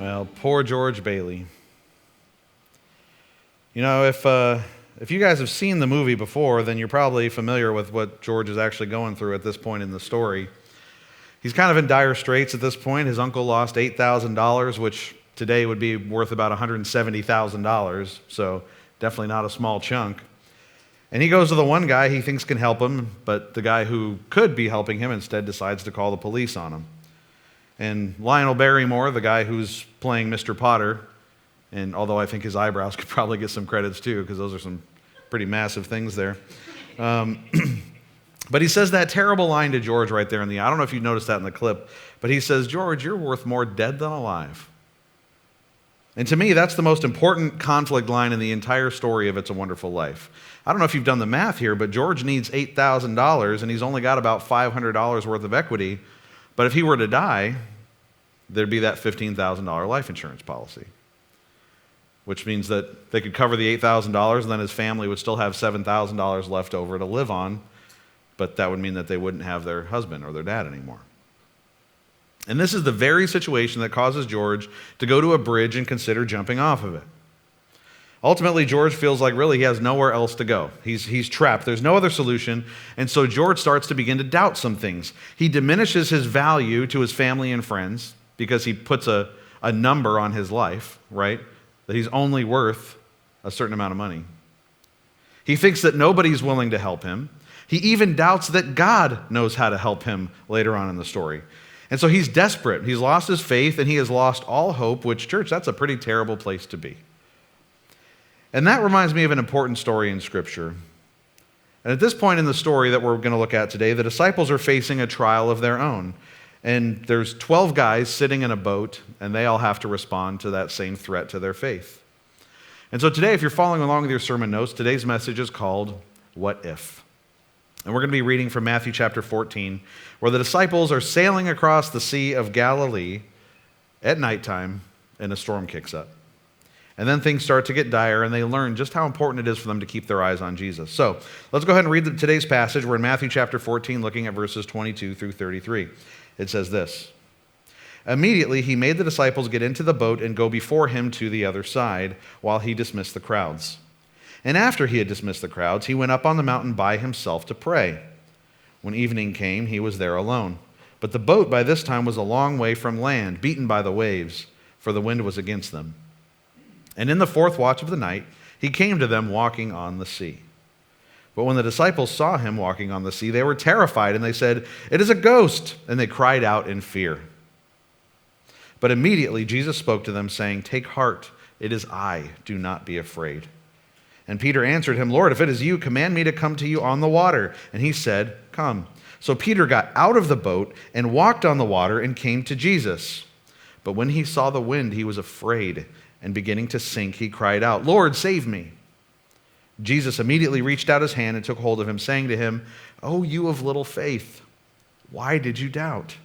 Well, poor George Bailey. You know, if you guys have seen the movie before, then you're probably familiar with what George is actually going through at this point in the story. He's kind of in dire straits at this point. His uncle lost $8,000, which today would be worth about $170,000, so definitely not a small chunk. And he goes to the one guy he thinks can help him, but the guy who could be helping him instead decides to call the police on him. And Lionel Barrymore, the guy who's playing Mr. Potter, and although I think his eyebrows could probably get some credits too, because those are some pretty massive things there. But he says that terrible line to George right there I don't know if you noticed that in the clip, but he says, "George, you're worth more dead than alive." And to me, that's the most important conflict line in the entire story of It's a Wonderful Life. I don't know if you've done the math here, but George needs $8,000 and he's only got about $500 worth of equity. But if he were to die, there'd be that $15,000 life insurance policy, which means that they could cover the $8,000 and then his family would still have $7,000 left over to live on, but that would mean that they wouldn't have their husband or their dad anymore. And this is the very situation that causes George to go to a bridge and consider jumping off of it. Ultimately, George feels like really he has nowhere else to go. He's trapped. There's no other solution. And so George starts to begin to doubt some things. He diminishes his value to his family and friends because he puts a number on his life, right? That he's only worth a certain amount of money. He thinks that nobody's willing to help him. He even doubts that God knows how to help him later on in the story. And so he's desperate. He's lost his faith and he has lost all hope, which, church, that's a pretty terrible place to be. And that reminds me of an important story in Scripture. And at this point in the story that we're going to look at today, the disciples are facing a trial of their own. And there's 12 guys sitting in a boat, and they all have to respond to that same threat to their faith. And so today, if you're following along with your sermon notes, today's message is called, What If? And we're going to be reading from Matthew chapter 14, where the disciples are sailing across the Sea of Galilee at nighttime, and a storm kicks up. And then things start to get dire, and they learn just how important it is for them to keep their eyes on Jesus. So let's go ahead and read today's passage. We're in Matthew chapter 14, looking at verses 22 through 33. It says this: "Immediately he made the disciples get into the boat and go before him to the other side, while he dismissed the crowds. And after he had dismissed the crowds, he went up on the mountain by himself to pray. When evening came, he was there alone. But the boat by this time was a long way from land, beaten by the waves, for the wind was against them. And in the fourth watch of the night, he came to them walking on the sea. But when the disciples saw him walking on the sea, they were terrified, and they said, 'It is a ghost!' And they cried out in fear. But immediately Jesus spoke to them, saying, 'Take heart, it is I, do not be afraid.' And Peter answered him, 'Lord, if it is you, command me to come to you on the water.' And he said, 'Come.' So Peter got out of the boat and walked on the water and came to Jesus. But when he saw the wind, he was afraid, and beginning to sink, he cried out, 'Lord, save me.' Jesus immediately reached out his hand and took hold of him, saying to him, 'Oh, you of little faith, why did you doubt?'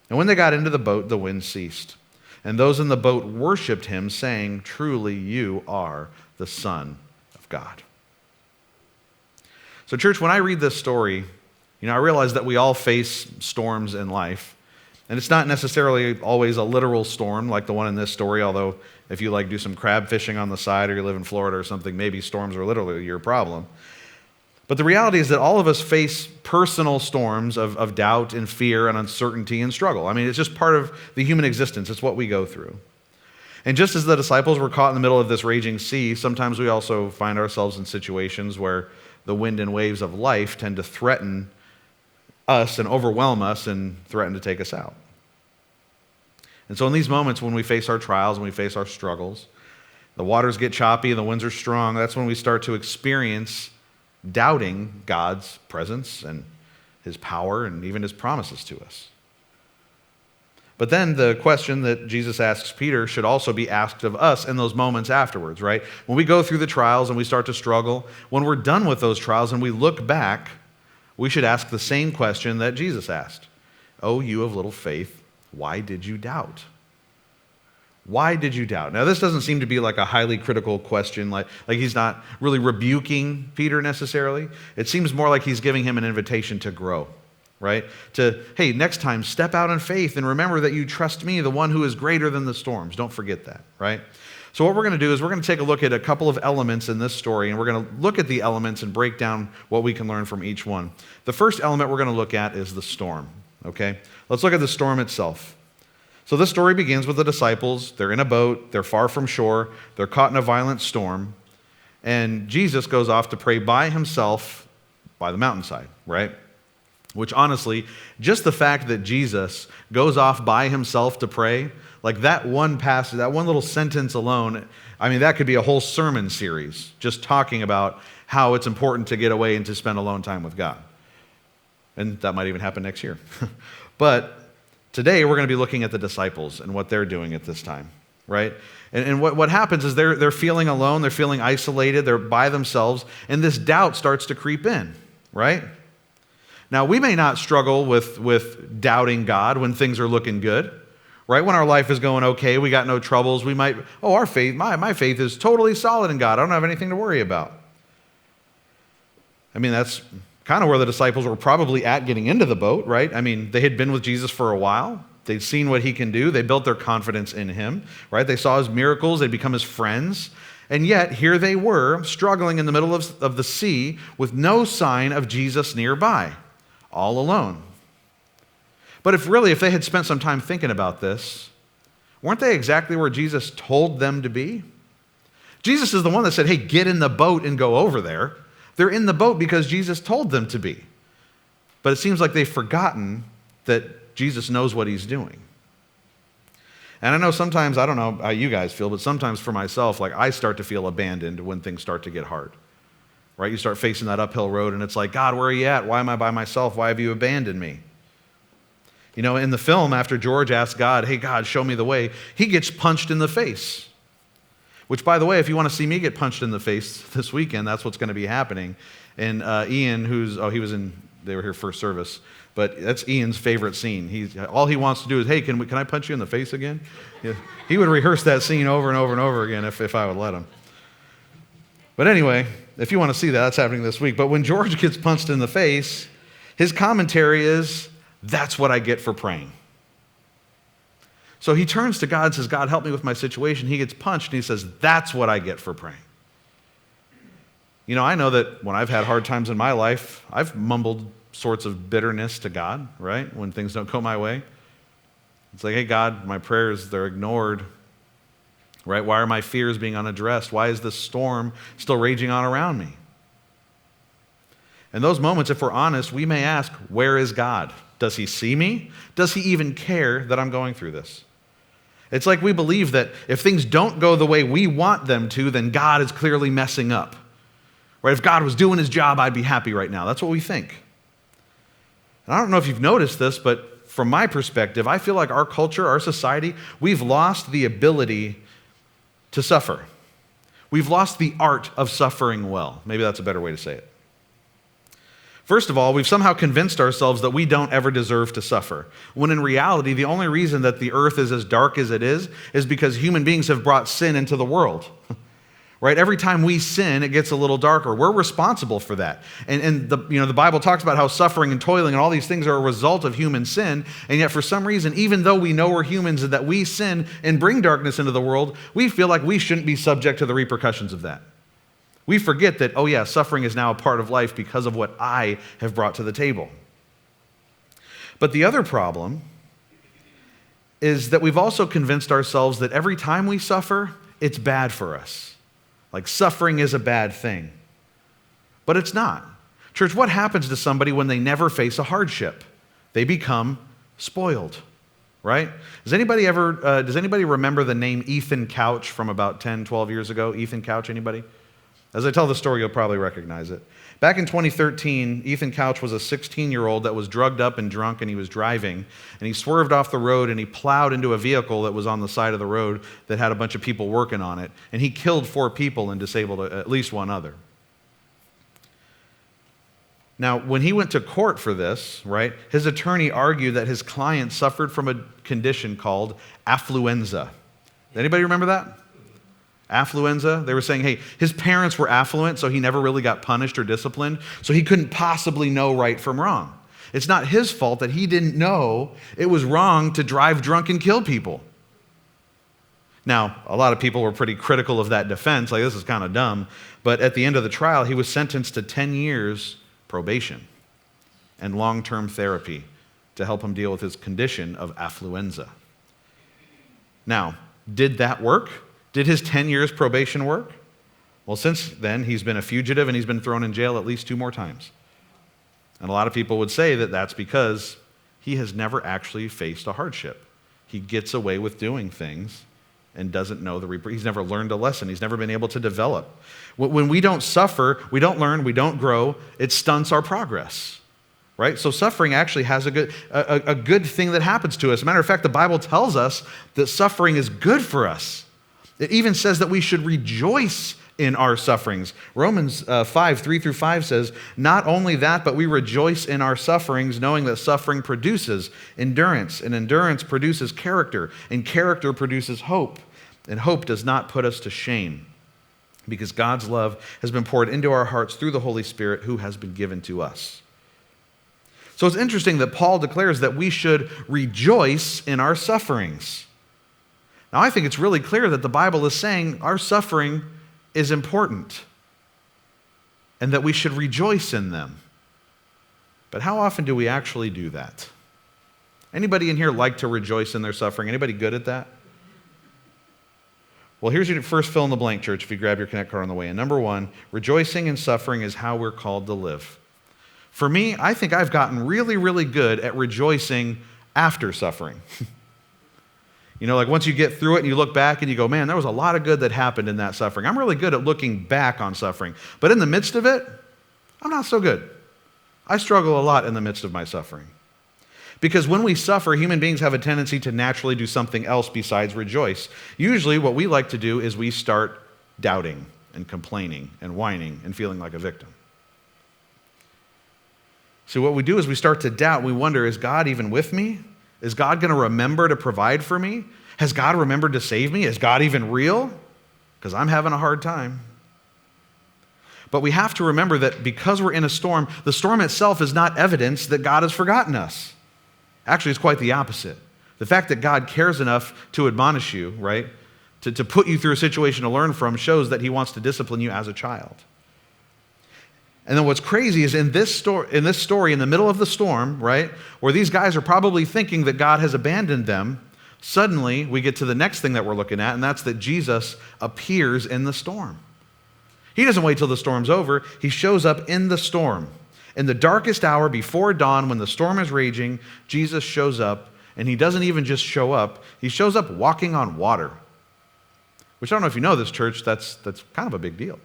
And when they got into the boat, the wind ceased. And those in the boat worshipped him, saying, 'Truly you are the Son of God.'" So church, when I read this story, I realize that we all face storms in life. And it's not necessarily always a literal storm like the one in this story, although if you do some crab fishing on the side or you live in Florida or something, maybe storms are literally your problem. But the reality is that all of us face personal storms of doubt and fear and uncertainty and struggle. I mean, it's just part of the human existence. It's what we go through. And just as the disciples were caught in the middle of this raging sea, sometimes we also find ourselves in situations where the wind and waves of life tend to threaten us and overwhelm us and threaten to take us out. And so in these moments when we face our trials and we face our struggles, the waters get choppy and the winds are strong, that's when we start to experience doubting God's presence and his power and even his promises to us. But then the question that Jesus asks Peter should also be asked of us in those moments afterwards, right? When we go through the trials and we start to struggle, when we're done with those trials and we look back, we should ask the same question that Jesus asked. "Oh, you of little faith, why did you doubt?" Why did you doubt? Now, this doesn't seem to be like a highly critical question, like he's not really rebuking Peter necessarily. It seems more like he's giving him an invitation to grow, right? To, hey, next time, step out in faith and remember that you trust me, the one who is greater than the storms. Don't forget that, right? So what we're going to do is we're going to take a look at a couple of elements in this story, and we're going to look at the elements and break down what we can learn from each one. The first element we're going to look at is the storm, okay? Let's look at the storm itself. So this story begins with the disciples. They're in a boat. They're far from shore. They're caught in a violent storm. And Jesus goes off to pray by himself by the mountainside, right? Which honestly, just the fact that Jesus goes off by himself to pray, like that one passage, that one little sentence alone, I mean, that could be a whole sermon series just talking about how it's important to get away and to spend alone time with God. And that might even happen next year. But today we're going to be looking at the disciples and what they're doing at this time, right? And what happens is they're feeling alone, they're feeling isolated, they're by themselves, and this doubt starts to creep in, right? Now, we may not struggle with doubting God when things are looking good, right? When our life is going okay, we got no troubles, we might, our faith, my faith is totally solid in God. I don't have anything to worry about. I mean, that's kind of where the disciples were probably at getting into the boat, right? I mean, they had been with Jesus for a while. They'd seen what he can do. They built their confidence in him, right? They saw his miracles. They'd become his friends. And yet, here they were, struggling in the middle of the sea with no sign of Jesus nearby, all alone. But if they had spent some time thinking about this, weren't they exactly where Jesus told them to be? Jesus is the one that said, hey, get in the boat and go over there. They're in the boat because Jesus told them to be. But it seems like they've forgotten that Jesus knows what he's doing. And I know sometimes, I don't know how you guys feel, but sometimes for myself, like I start to feel abandoned when things start to get hard. Right? You start facing that uphill road and it's like, God, where are you at? Why am I by myself? Why have you abandoned me? You know, in the film, after George asks God, hey, God, show me the way, he gets punched in the face. Which, by the way, if you want to see me get punched in the face this weekend, that's what's going to be happening. And Ian, they were here first service, but that's Ian's favorite scene. All he wants to do is, hey, can I punch you in the face again? Yeah. He would rehearse that scene over and over and over again if I would let him. But anyway, if you want to see that, that's happening this week. But when George gets punched in the face, his commentary is, that's what I get for praying. So he turns to God and says, God, help me with my situation. He gets punched and he says, that's what I get for praying. You know, I know that when I've had hard times in my life, I've mumbled sorts of bitterness to God, right? When things don't go my way. It's like, hey, God, my prayers, they're ignored, right? Why are my fears being unaddressed? Why is this storm still raging on around me? In those moments, if we're honest, we may ask, where is God? Does he see me? Does he even care that I'm going through this? It's like we believe that if things don't go the way we want them to, then God is clearly messing up. Right? If God was doing his job, I'd be happy right now. That's what we think. And I don't know if you've noticed this, but from my perspective, I feel like our culture, our society, we've lost the ability to suffer. We've lost the art of suffering well. Maybe that's a better way to say it. First of all, we've somehow convinced ourselves that we don't ever deserve to suffer, when in reality, the only reason that the earth is as dark as it is because human beings have brought sin into the world. Right? Every time we sin, it gets a little darker. We're responsible for that. And the Bible talks about how suffering and toiling and all these things are a result of human sin, and yet for some reason, even though we know we're humans and that we sin and bring darkness into the world, we feel like we shouldn't be subject to the repercussions of that. We forget that, oh yeah, suffering is now a part of life because of what I have brought to the table. But the other problem is that we've also convinced ourselves that every time we suffer, it's bad for us. Like suffering is a bad thing. But it's not. Church, what happens to somebody when they never face a hardship? They become spoiled, right? Does anybody remember the name Ethan Couch from about 10, 12 years ago? Ethan Couch, anybody? As I tell the story, you'll probably recognize it. Back in 2013, Ethan Couch was a 16-year-old that was drugged up and drunk, and he was driving, and he swerved off the road, and he plowed into a vehicle that was on the side of the road that had a bunch of people working on it, and he killed 4 people and disabled at least 1 other. Now, when he went to court for this, right, his attorney argued that his client suffered from a condition called affluenza. Anybody remember that? Affluenza. They were saying, hey, his parents were affluent, so he never really got punished or disciplined, so he couldn't possibly know right from wrong. It's not his fault that he didn't know it was wrong to drive drunk and kill people. Now, a lot of people were pretty critical of that defense, like this is kind of dumb, but at the end of the trial, he was sentenced to 10 years probation and long-term therapy to help him deal with his condition of affluenza. Now, did that work? Did his 10 years probation work? Well, since then, he's been a fugitive and he's been thrown in jail at least 2 more times. And a lot of people would say that that's because he has never actually faced a hardship. He gets away with doing things and doesn't know he's never learned a lesson. He's never been able to develop. When we don't suffer, we don't learn, we don't grow, it stunts our progress, right? So suffering actually has a good thing that happens to us. As a matter of fact, the Bible tells us that suffering is good for us. It even says that we should rejoice in our sufferings. Romans 5, 3 through 5 says, not only that, but we rejoice in our sufferings, knowing that suffering produces endurance, and endurance produces character, and character produces hope. And hope does not put us to shame, because God's love has been poured into our hearts through the Holy Spirit who has been given to us. So it's interesting that Paul declares that we should rejoice in our sufferings. Now, I think it's really clear that the Bible is saying our suffering is important and that we should rejoice in them. But how often do we actually do that? Anybody in here like to rejoice in their suffering? Anybody good at that? Well, here's your first fill in the blank, church, if you grab your Connect card on the way. And number 1, rejoicing in suffering is how we're called to live. For me, I think I've gotten really, really good at rejoicing after suffering. You know, like once you get through it and you look back and you go, man, there was a lot of good that happened in that suffering. I'm really good at looking back on suffering. But in the midst of it, I'm not so good. I struggle a lot in the midst of my suffering. Because when we suffer, human beings have a tendency to naturally do something else besides rejoice. Usually what we like to do is we start doubting and complaining and whining and feeling like a victim. So what we do is we start to doubt. We wonder, is God even with me? Is God going to remember to provide for me? Has God remembered to save me? Is God even real? Because I'm having a hard time. But we have to remember that because we're in a storm, the storm itself is not evidence that God has forgotten us. Actually, it's quite the opposite. The fact that God cares enough to admonish you, right, to put you through a situation to learn from, shows that he wants to discipline you as a child. And then what's crazy is in this story, in the middle of the storm, right, where these guys are probably thinking that God has abandoned them, suddenly we get to the next thing that we're looking at, and that's that Jesus appears in the storm. He doesn't wait till the storm's over. He shows up in the storm. In the darkest hour before dawn, when the storm is raging, Jesus shows up, and he doesn't even just show up. He shows up walking on water, which I don't know if you know this, church, that's kind of a big deal.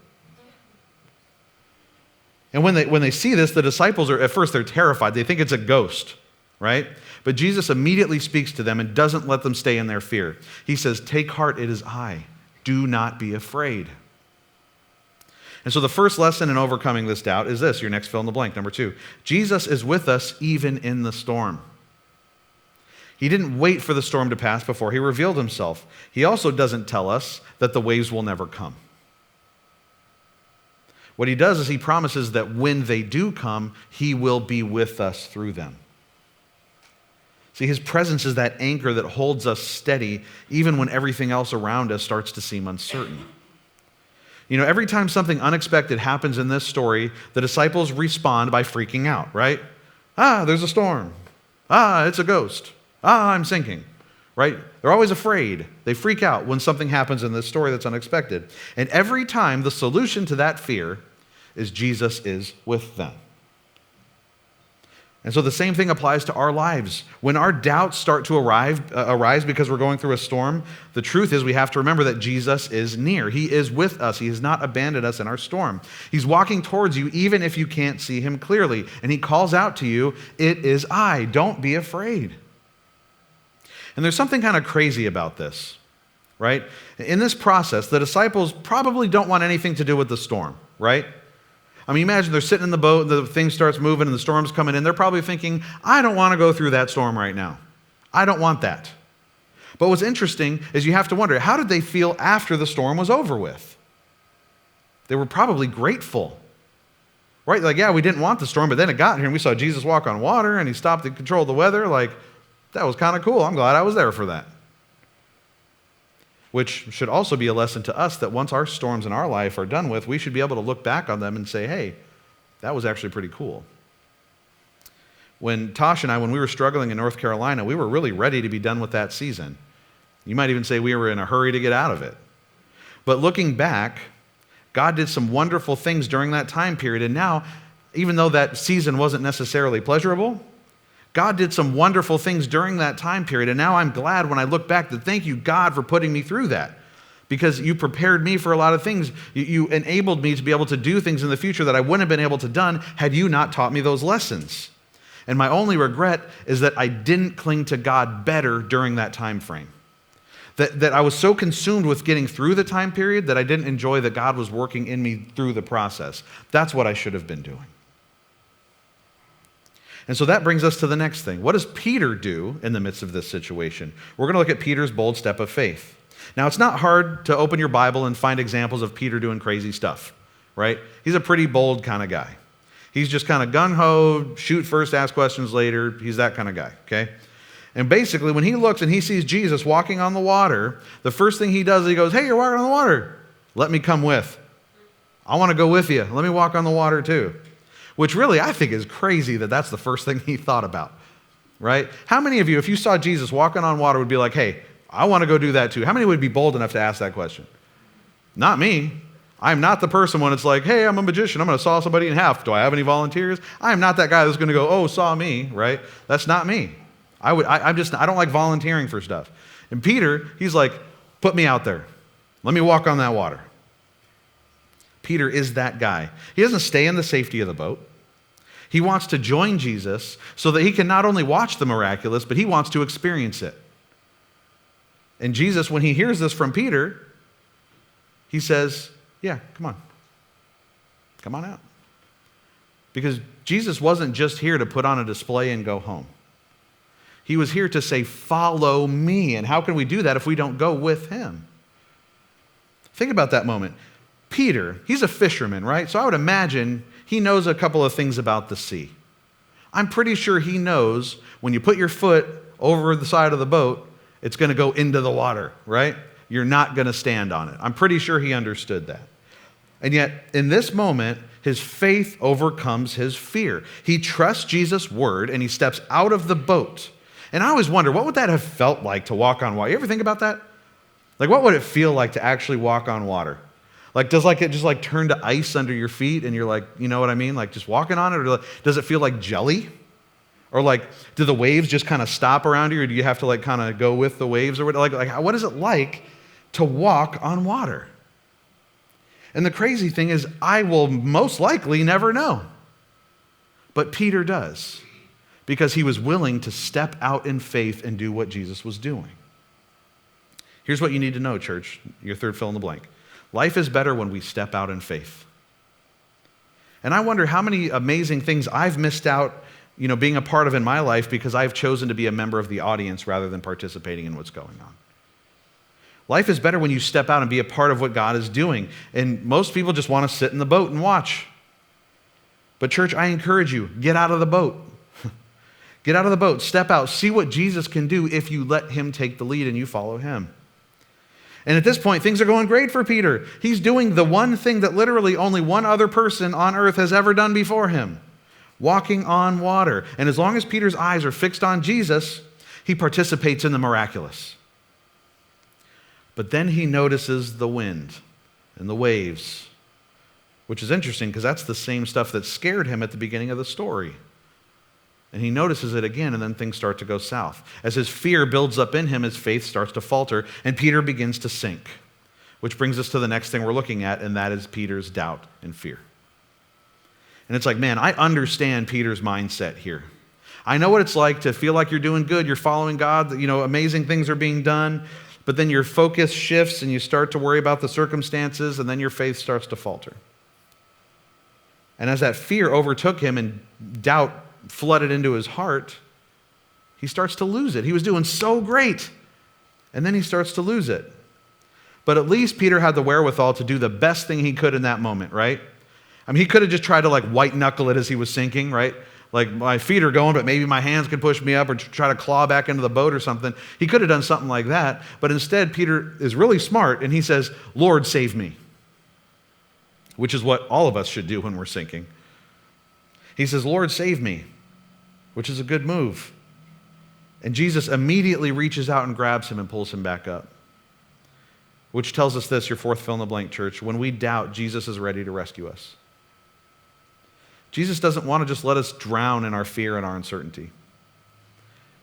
And when they see this, the disciples are, at first they're terrified. They think it's a ghost, right? But Jesus immediately speaks to them and doesn't let them stay in their fear. He says, take heart, it is I. Do not be afraid. And so the first lesson in overcoming this doubt is this, your next fill in the blank, number 2. Jesus is with us even in the storm. He didn't wait for the storm to pass before he revealed himself. He also doesn't tell us that the waves will never come. What he does is he promises that when they do come, he will be with us through them. See, his presence is that anchor that holds us steady even when everything else around us starts to seem uncertain. You know, every time something unexpected happens in this story, the disciples respond by freaking out, right? There's a storm. It's a ghost. I'm sinking, right? They're always afraid. They freak out when something happens in this story that's unexpected. And every time, the solution to that fear is Jesus is with them. And so the same thing applies to our lives. When our doubts start to arise because we're going through a storm, the truth is we have to remember that Jesus is near. He is with us. He has not abandoned us in our storm. He's walking towards you even if you can't see him clearly. And he calls out to you, it is I. Don't be afraid. And there's something kind of crazy about this, right? In this process, the disciples probably don't want anything to do with the storm, right? I mean, imagine they're sitting in the boat, the thing starts moving, and the storm's coming in. They're probably thinking, I don't want to go through that storm right now. I don't want that. But what's interesting is you have to wonder, how did they feel after the storm was over with? They were probably grateful. Right? Like, yeah, we didn't want the storm, but then it got here and we saw Jesus walk on water and he stopped and controlled the weather. Like, that was kind of cool. I'm glad I was there for that. Which should also be a lesson to us that once our storms in our life are done with, we should be able to look back on them and say, hey, that was actually pretty cool. When Tosh and I, when we were struggling in North Carolina, we were really ready to be done with that season. You might even say we were in a hurry to get out of it. But looking back, God did some wonderful things during that time period. And now, even though that season wasn't necessarily pleasurable, God did some wonderful things during that time period. And now I'm glad when I look back that thank you, God, for putting me through that. Because you prepared me for a lot of things. You enabled me to be able to do things in the future that I wouldn't have been able to done had you not taught me those lessons. And my only regret is that I didn't cling to God better during that time frame. That I was so consumed with getting through the time period that I didn't enjoy that God was working in me through the process. That's what I should have been doing. And so that brings us to the next thing. What does Peter do in the midst of this situation? We're going to look at Peter's bold step of faith. Now, it's not hard to open your Bible and find examples of Peter doing crazy stuff, right? He's a pretty bold kind of guy. He's just kind of gung-ho, shoot first, ask questions later. He's that kind of guy, okay? And basically, when he looks and he sees Jesus walking on the water, the first thing he does is he goes, hey, you're walking on the water. Let me come with. I want to go with you. Let me walk on the water too. Which really, I think is crazy that that's the first thing he thought about, right? How many of you, if you saw Jesus walking on water, would be like, hey, I want to go do that too? How many would be bold enough to ask that question? Not me. I'm not the person when it's like, hey, I'm a magician. I'm going to saw somebody in half. Do I have any volunteers? I'm not that guy that's going to go, oh, saw me, right? That's not me. I don't like volunteering for stuff. And Peter, he's like, put me out there. Let me walk on that water. Peter is that guy. He doesn't stay in the safety of the boat. He wants to join Jesus so that he can not only watch the miraculous, but he wants to experience it. And Jesus, when he hears this from Peter, he says, yeah, come on. Come on out. Because Jesus wasn't just here to put on a display and go home. He was here to say, follow me. And how can we do that if we don't go with him? Think about that moment. Peter, he's a fisherman, right? So I would imagine he knows a couple of things about the sea. I'm pretty sure he knows when you put your foot over the side of the boat, it's going to go into the water, right? You're not going to stand on it. I'm pretty sure he understood that. And yet, in this moment, his faith overcomes his fear. He trusts Jesus' word and he steps out of the boat. And I always wonder, what would that have felt like to walk on water? You ever think about that? Like, what would it feel like to actually walk on water? Like, does it just turn to ice under your feet and you're like, you know what I mean? Like just walking on it? Or does it feel like jelly? Or like, do the waves just kind of stop around you? Or do you have to kind of go with the waves? Or what is it like to walk on water? And the crazy thing is, I will most likely never know. But Peter does, because he was willing to step out in faith and do what Jesus was doing. Here's what you need to know, church. Your third fill in the blank. Life is better when we step out in faith. And I wonder how many amazing things I've missed out, being a part of in my life because I've chosen to be a member of the audience rather than participating in what's going on. Life is better when you step out and be a part of what God is doing. And most people just want to sit in the boat and watch. But church, I encourage you, get out of the boat. Get out of the boat, step out, see what Jesus can do if you let him take the lead and you follow him. And at this point, things are going great for Peter. He's doing the one thing that literally only one other person on earth has ever done before him, walking on water. And as long as Peter's eyes are fixed on Jesus, he participates in the miraculous. But then he notices the wind and the waves, which is interesting because that's the same stuff that scared him at the beginning of the story. And he notices it again, and then things start to go south. As his fear builds up in him, his faith starts to falter, and Peter begins to sink. Which brings us to the next thing we're looking at, and that is Peter's doubt and fear. And it's like, man, I understand Peter's mindset here. I know what it's like to feel like you're doing good, you're following God, amazing things are being done, but then your focus shifts and you start to worry about the circumstances, and then your faith starts to falter. And as that fear overtook him and doubt flooded into his heart, he starts to lose it. He was doing so great, and then he starts to lose it. But at least Peter had the wherewithal to do the best thing he could in that moment, right? I mean, he could have just tried to like white knuckle it as he was sinking, right? Like my feet are going, but maybe my hands can push me up, or try to claw back into the boat or something. He could have done something like that, but instead Peter is really smart and he says, Lord, save me, which is what all of us should do when we're sinking. He says, Lord, save me, which is a good move. And Jesus immediately reaches out and grabs him and pulls him back up, which tells us this, your fourth fill in the blank, church. When we doubt, Jesus is ready to rescue us. Jesus doesn't want to just let us drown in our fear and our uncertainty.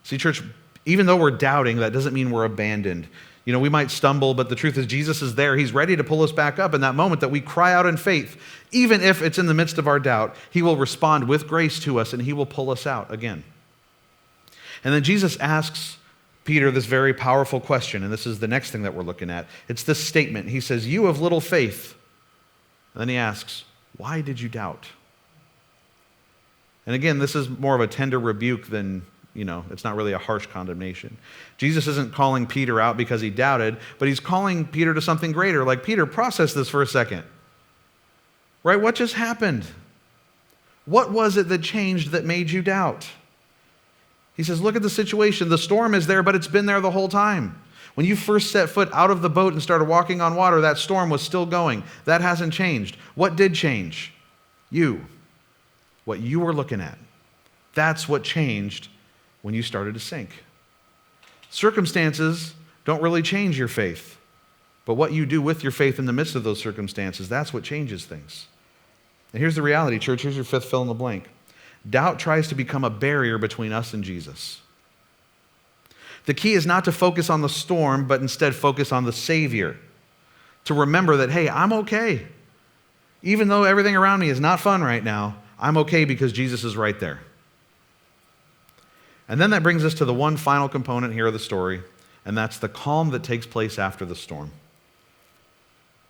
See, church, even though we're doubting, that doesn't mean we're abandoned. You know, we might stumble, but the truth is Jesus is there. He's ready to pull us back up in that moment that we cry out in faith. Even if it's in the midst of our doubt, he will respond with grace to us and he will pull us out again. And then Jesus asks Peter this very powerful question, and this is the next thing that we're looking at. It's this statement. He says, you of little faith. And then he asks, why did you doubt? And again, this is more of a tender rebuke than, it's not really a harsh condemnation. Jesus isn't calling Peter out because he doubted, but he's calling Peter to something greater. Like, Peter, process this for a second. Right? What just happened? What was it that changed that made you doubt? He says, look at the situation. The storm is there, but it's been there the whole time. When you first set foot out of the boat and started walking on water, that storm was still going. That hasn't changed. What did change? You. What you were looking at. That's what changed when you started to sink. Circumstances don't really change your faith, but what you do with your faith in the midst of those circumstances, that's what changes things. And here's the reality, church. Here's your fifth fill in the blank. Doubt tries to become a barrier between us and Jesus. The key is not to focus on the storm, but instead focus on the Savior. To remember that, hey, I'm okay. Even though everything around me is not fun right now, I'm okay because Jesus is right there. And then that brings us to the one final component here of the story, and that's the calm that takes place after the storm.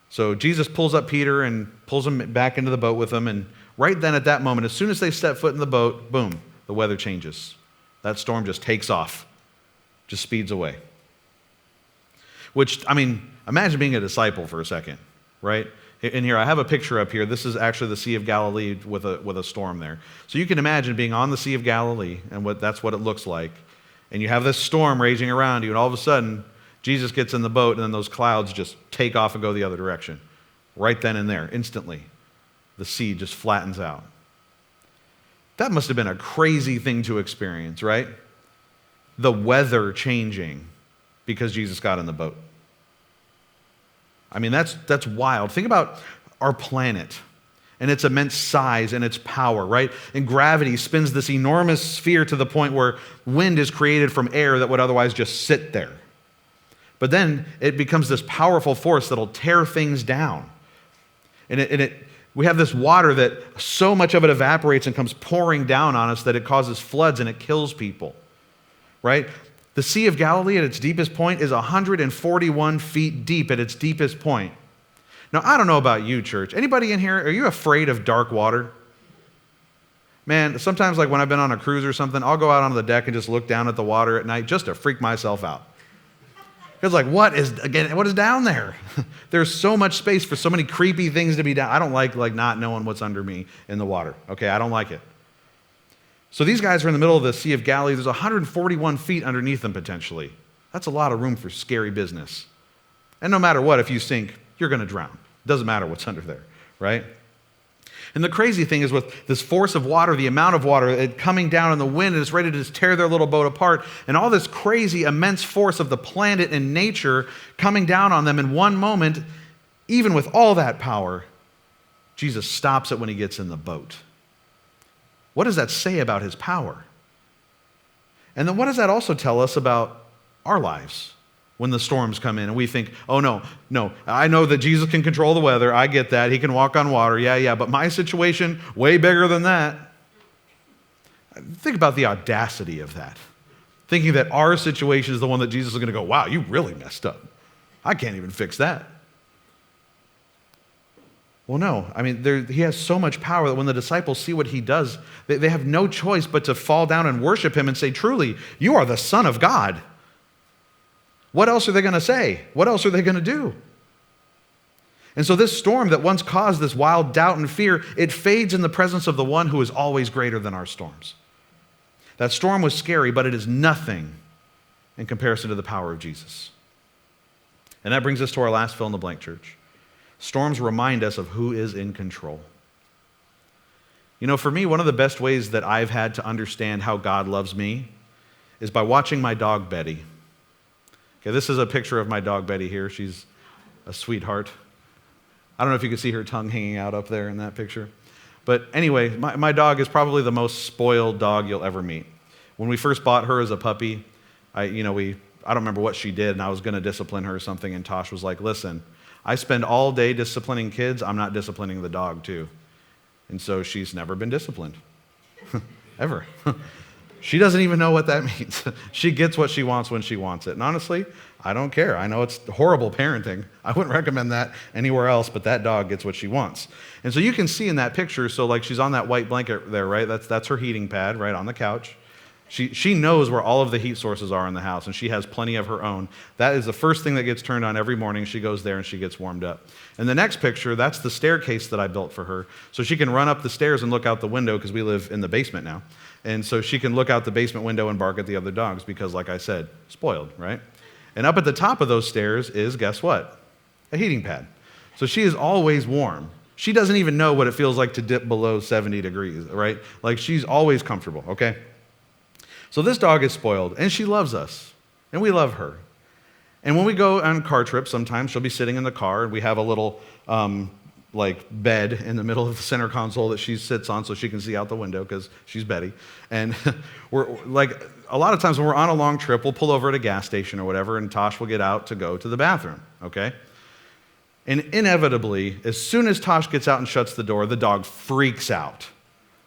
So Jesus pulls up Peter and pulls him back into the boat with him, and right then at that moment, as soon as they step foot in the boat, boom, the weather changes. That storm just takes off, just speeds away. Which, imagine being a disciple for a second, right? In here, I have a picture up here. This is actually the Sea of Galilee with a storm there. So you can imagine being on the Sea of Galilee, and that's what it looks like. And you have this storm raging around you, and all of a sudden, Jesus gets in the boat, and then those clouds just take off and go the other direction. Right then and there, instantly, the sea just flattens out. That must have been a crazy thing to experience, right? The weather changing because Jesus got in the boat. That's wild. Think about our planet and its immense size and its power, right? And gravity spins this enormous sphere to the point where wind is created from air that would otherwise just sit there. But then it becomes this powerful force that'll tear things down. We have this water that so much of it evaporates and comes pouring down on us that it causes floods and it kills people, right? The Sea of Galilee at its deepest point is 141 feet deep at its deepest point. Now, I don't know about you, church. Anybody in here, are you afraid of dark water? Man, sometimes like when I've been on a cruise or something, I'll go out on the deck and just look down at the water at night just to freak myself out. It's like, what is down there? There's so much space for so many creepy things to be down. I don't like not knowing what's under me in the water. Okay, I don't like it. So these guys are in the middle of the Sea of Galilee. There's 141 feet underneath them potentially. That's a lot of room for scary business. And no matter what, if you sink, you're going to drown. Doesn't matter what's under there, right? And the crazy thing is with this force of water, the amount of water it coming down in the wind, and it's ready to just tear their little boat apart, and all this crazy, immense force of the planet and nature coming down on them in one moment, even with all that power, Jesus stops it when he gets in the boat. What does that say about his power? And then what does that also tell us about our lives when the storms come in and we think, oh no, I know that Jesus can control the weather. I get that. He can walk on water. Yeah, but my situation, way bigger than that. Think about the audacity of that. Thinking that our situation is the one that Jesus is going to go, wow, you really messed up. I can't even fix that. Well, no. He has so much power that when the disciples see what he does, they have no choice but to fall down and worship him and say, truly, you are the Son of God. What else are they going to say? What else are they going to do? And so this storm that once caused this wild doubt and fear, it fades in the presence of the one who is always greater than our storms. That storm was scary, but it is nothing in comparison to the power of Jesus. And that brings us to our last fill in the blank, church. Storms remind us of who is in control. You know, for me, one of the best ways that I've had to understand how God loves me is by watching my dog, Betty. Okay, this is a picture of my dog, Betty, here. She's a sweetheart. I don't know if you can see her tongue hanging out up there in that picture. But anyway, my dog is probably the most spoiled dog you'll ever meet. When we first bought her as a puppy, I don't remember what she did, and I was going to discipline her or something, and Tosh was like, listen, I spend all day disciplining kids. I'm not disciplining the dog, too. And so she's never been disciplined, ever. She doesn't even know what that means. She gets what she wants when she wants it. And honestly, I don't care. I know it's horrible parenting. I wouldn't recommend that anywhere else, but that dog gets what she wants. And so you can see in that picture, so like she's on that white blanket there, right? That's her heating pad, right, on the couch. She knows where all of the heat sources are in the house, and she has plenty of her own. That is the first thing that gets turned on every morning. She goes there and she gets warmed up. And the next picture, that's the staircase that I built for her. So she can run up the stairs and look out the window, because we live in the basement now. And so she can look out the basement window and bark at the other dogs because, like I said, spoiled, right? And up at the top of those stairs is, guess what? A heating pad. So she is always warm. She doesn't even know what it feels like to dip below 70 degrees, right? Like, she's always comfortable, okay? So this dog is spoiled, and she loves us, and we love her. And when we go on car trips, sometimes she'll be sitting in the car, and we have a little bed in the middle of the center console that she sits on so she can see out the window, because she's Betty. And we're like, a lot of times when we're on a long trip, we'll pull over at a gas station or whatever, and Tosh will get out to go to the bathroom, okay? And inevitably, as soon as Tosh gets out and shuts the door, the dog freaks out,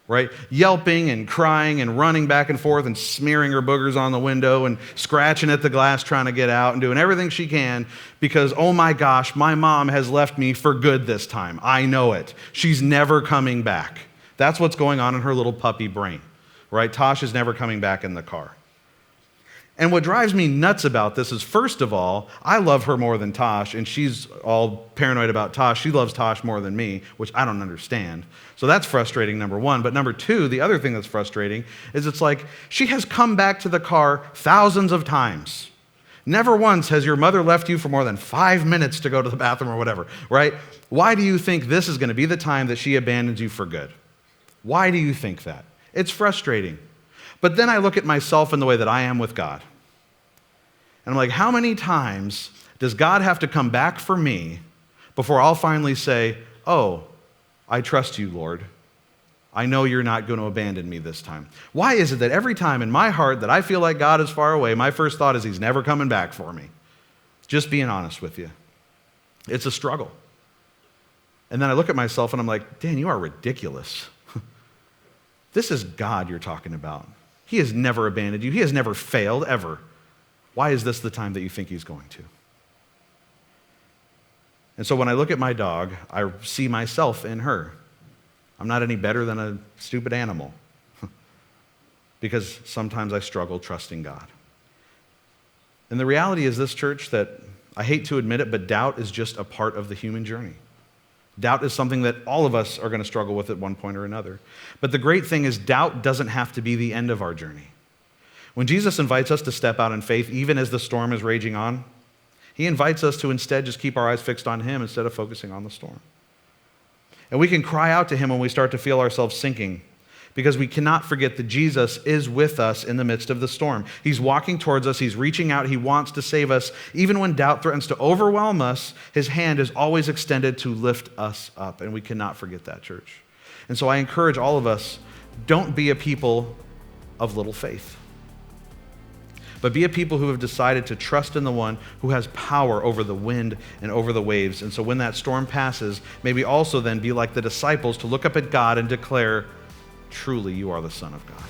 right? Yelping and crying and running back and forth and smearing her boogers on the window and scratching at the glass trying to get out and doing everything she can because, oh my gosh, my mom has left me for good this time. I know it. She's never coming back. That's what's going on in her little puppy brain, right? Tosh is never coming back in the car. And what drives me nuts about this is, first of all, I love her more than Tosh, and she's all paranoid about Tosh. She loves Tosh more than me, which I don't understand. So that's frustrating, number one. But number two, the other thing that's frustrating is it's like she has come back to the car thousands of times. Never once has your mother left you for more than 5 minutes to go to the bathroom or whatever, right? Why do you think this is going to be the time that she abandons you for good? Why do you think that? It's frustrating. But then I look at myself in the way that I am with God. And I'm like, how many times does God have to come back for me before I'll finally say, oh, I trust you, Lord. I know you're not going to abandon me this time. Why is it that every time in my heart that I feel like God is far away, my first thought is he's never coming back for me? Just being honest with you. It's a struggle. And then I look at myself and I'm like, Dan, you are ridiculous. This is God you're talking about. He has never abandoned you. He has never failed, ever. Why is this the time that you think he's going to? And so when I look at my dog, I see myself in her. I'm not any better than a stupid animal because sometimes I struggle trusting God. And the reality is this, church, that I hate to admit it, but doubt is just a part of the human journey. Doubt is something that all of us are going to struggle with at one point or another. But the great thing is doubt doesn't have to be the end of our journey. When Jesus invites us to step out in faith, even as the storm is raging on, he invites us to instead just keep our eyes fixed on him instead of focusing on the storm. And we can cry out to him when we start to feel ourselves sinking, because we cannot forget that Jesus is with us in the midst of the storm. He's walking towards us. He's reaching out. He wants to save us. Even when doubt threatens to overwhelm us, his hand is always extended to lift us up. And we cannot forget that, church. And so I encourage all of us, don't be a people of little faith, but be a people who have decided to trust in the one who has power over the wind and over the waves. And so when that storm passes, may we also then be like the disciples to look up at God and declare, truly you are the Son of God.